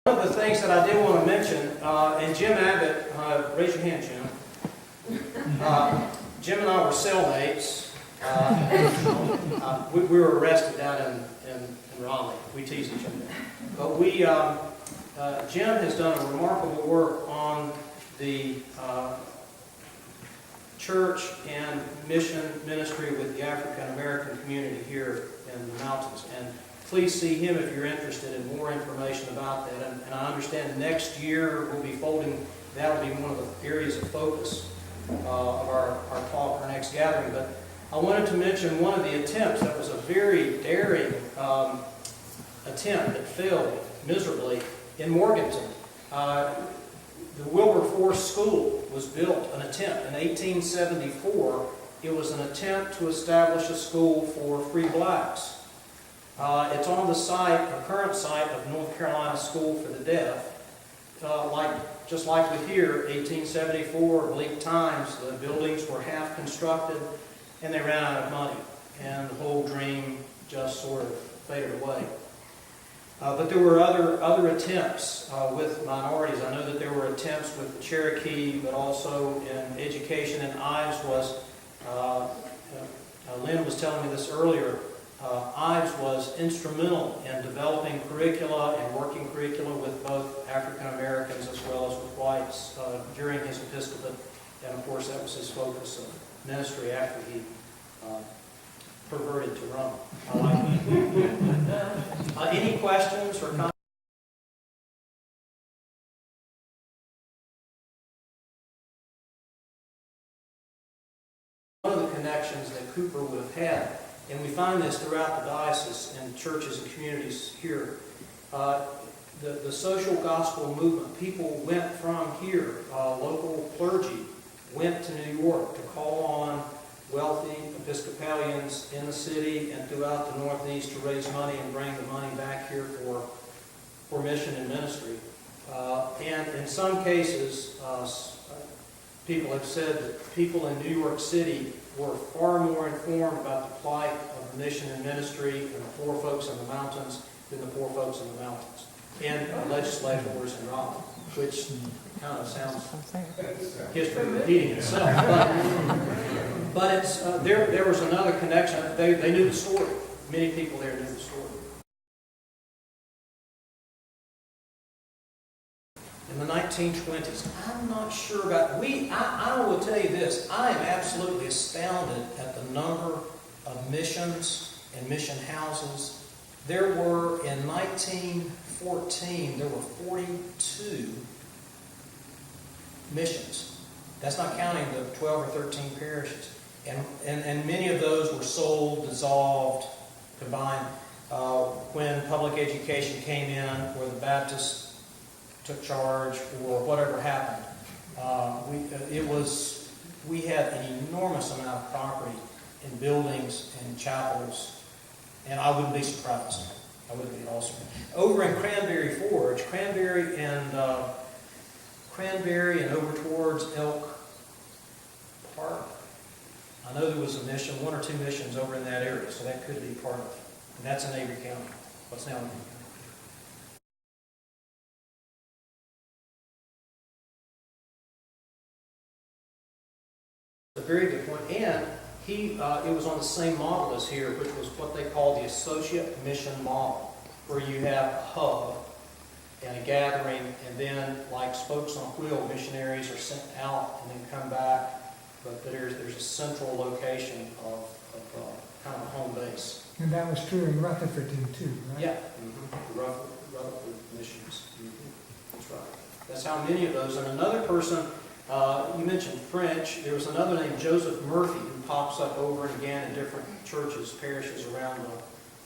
One of the things that I did want to mention, and Jim Abbott, raise your hand, Jim. Jim and I were cellmates. We were arrested down in Raleigh. We tease each other. But Jim has done a remarkable work on the church and mission ministry with the African American community here in the mountains. And please see him if you're interested in more information about that. And I understand next year we'll be folding, that'll be one of the areas of focus of our talk, our next gathering. But I wanted to mention one of the attempts that was a very daring attempt that failed miserably in Morganton. The Wilberforce School was built, an attempt in 1874. It was an attempt to establish a school for free blacks. It's on the site, a current site of North Carolina School for the Deaf. Just like with here, 1874, bleak times, the buildings were half constructed and they ran out of money. And the whole dream just sort of faded away. But there were other attempts with minorities. I know that there were attempts with the Cherokee, but also in education. And Ives was, Lynn was telling me this earlier, Ives was instrumental in developing curricula and working curricula with both African Americans as well as with whites during his episcopate. And of course that was his focus of ministry after he perverted to Rome. I like that. Any questions or comments? One of the connections that Cooper would have had, and we find this throughout the diocese and churches and communities here, the social gospel movement, people went from here, local clergy went to New York to call on wealthy Episcopalians in the city and throughout the Northeast to raise money and bring the money back here for mission and ministry. And in some cases, people have said that people in New York City were far more informed about the plight of the mission and ministry and the poor folks in the mountains than the poor folks in the mountains. And legislators in Raleigh, which kind of sounds history repeating itself. But it's, there was another connection. They knew the story. Many people there knew the story. In the 1920s, I'm not sure about, I will tell you this, I am absolutely astounded at the number of missions and mission houses. There were, in 1914, there were 42 missions. That's not counting the 12 or 13 parishes. And many of those were sold, dissolved, combined. When public education came in, where the Baptists took charge, or whatever happened, we had an enormous amount of property in buildings and chapels, and I wouldn't be surprised. I wouldn't be at all surprised. Over in Cranberry Forge, Cranberry and over towards Elk Park, I know there was a mission, one or two missions over in that area, so that could be part of it. And that's in Avery County. What's now in Avery County? A very good point. And it was on the same model as here, which was what they call the associate mission model, where you have a hub and a gathering, and then, like spokes on a wheel, missionaries are sent out and then come back. But there's a central location of kind of a home base. And that was true in Rutherford too, right? Yeah, the Rutherford missions. That's right. That's how many of those. And another person, you mentioned French. There was another named Joseph Murphy who pops up over and again in different churches, parishes around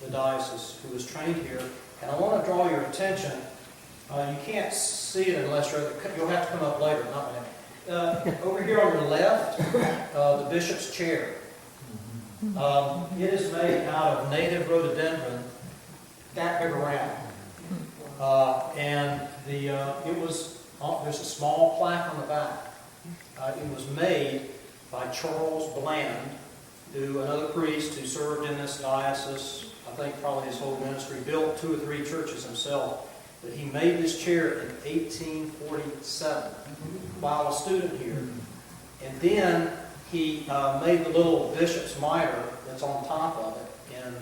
the diocese, who was trained here. And I want to draw your attention. You can't see it unless you'll have to come up later, not now. Over here on your left, the bishop's chair. It is made out of native rhododendron, that big around. And there's a small plaque on the back. It was made by Charles Bland, another priest who served in this diocese, I think probably his whole ministry, built 2 or 3 churches himself. But he made this chair in 1847 while a student here. And then he made the little bishop's mitre that's on top of it, and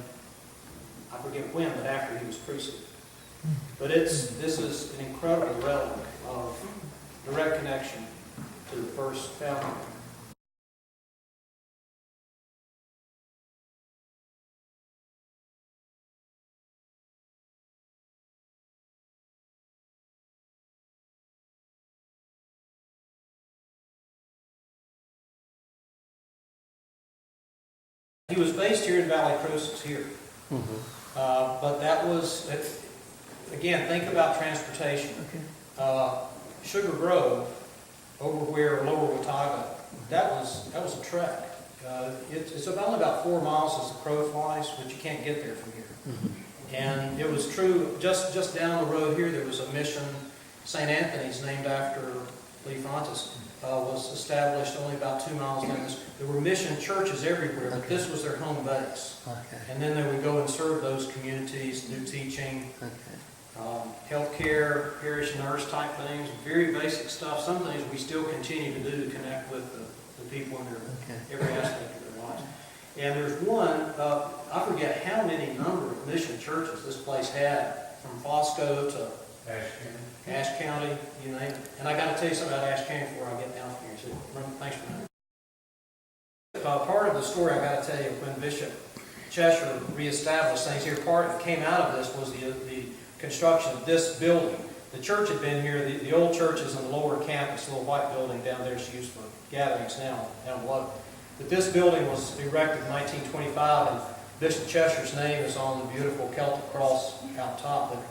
I forget when, but after he was priested. But this is an incredible relic of direct connection to the first founder. He was based here in Valley Crucis here. But that was, again, think about transportation. Sugar Grove, over where Lower Watauga, that was a trek. It's only about 4 miles as the crow flies, but you can't get there from here. And it was true, just down the road here, there was a mission, St. Anthony's, named after Lee Fontes, was established only about 2 miles down this. There were mission churches everywhere, but this was their home base. And then they would go and serve those communities, do teaching, healthcare, parish nurse type things, very basic stuff. Some things we still continue to do to connect with the people in their every aspect of their lives. And there's one, I forget how many number of mission churches this place had, from Fosco to Ashe County, you name it. And I got to tell you something about Ashe County before I get down from here. So thanks for that. Part of the story I got to tell you, when Bishop Cheshire reestablished things here, part that came out of this was the construction of this building. The church had been here. The old church is in the lower campus, the little white building down there is used for gatherings now, down below. But this building was erected in 1925, and Bishop Cheshire's name is on the beautiful Celtic cross out top there.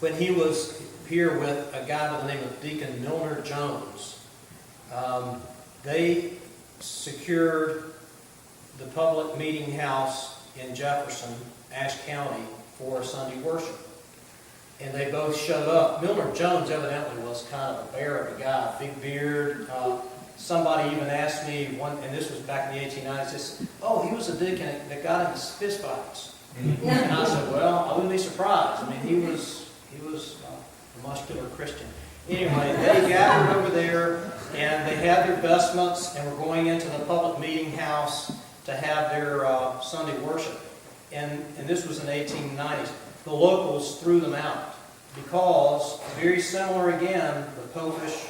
When he was here with a guy by the name of Deacon Milner Jones, they secured the public meeting house in Jefferson, Ashe County, for Sunday worship. And they both showed up. Milner Jones evidently was kind of a bear of a guy, big beard. Somebody even asked me, and this was back in the 1890s, says, oh, he was a deacon that got into fist fights. And I said, well, I wouldn't be surprised. I mean, he was a muscular Christian. Anyway, they gathered over there, and they had their vestments, and were going into the public meeting house to have their Sunday worship. And this was in the 1890s. The locals threw them out because, very similar again, the Popish,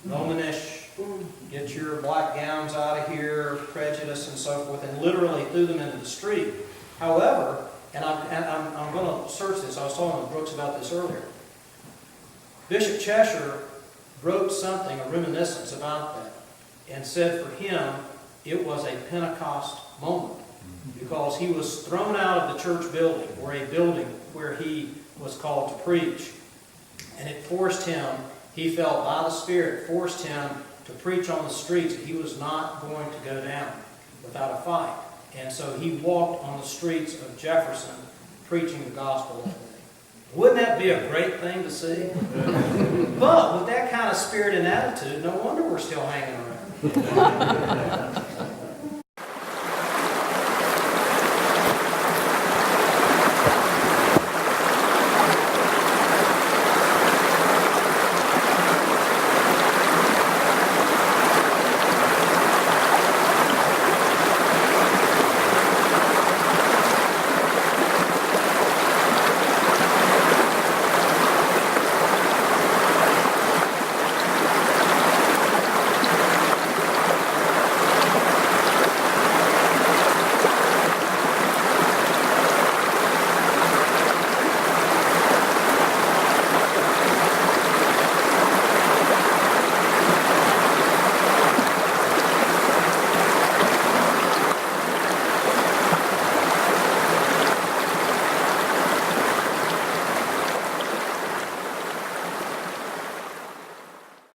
Romanish, get your black gowns out of here, prejudice and so forth, and literally threw them into the street. However, and I'm going to search this, I was talking with Brooks about this earlier, Bishop Cheshire wrote something, a reminiscence about that, and said for him it was a Pentecost moment, because he was thrown out of the church building, or a building where he was called to preach. And it forced him, he felt by the Spirit, forced him to preach on the streets. He was not going to go down without a fight. And so he walked on the streets of Jefferson preaching the gospel that day. Wouldn't that be a great thing to see? But with that kind of spirit and attitude, no wonder we're still hanging around.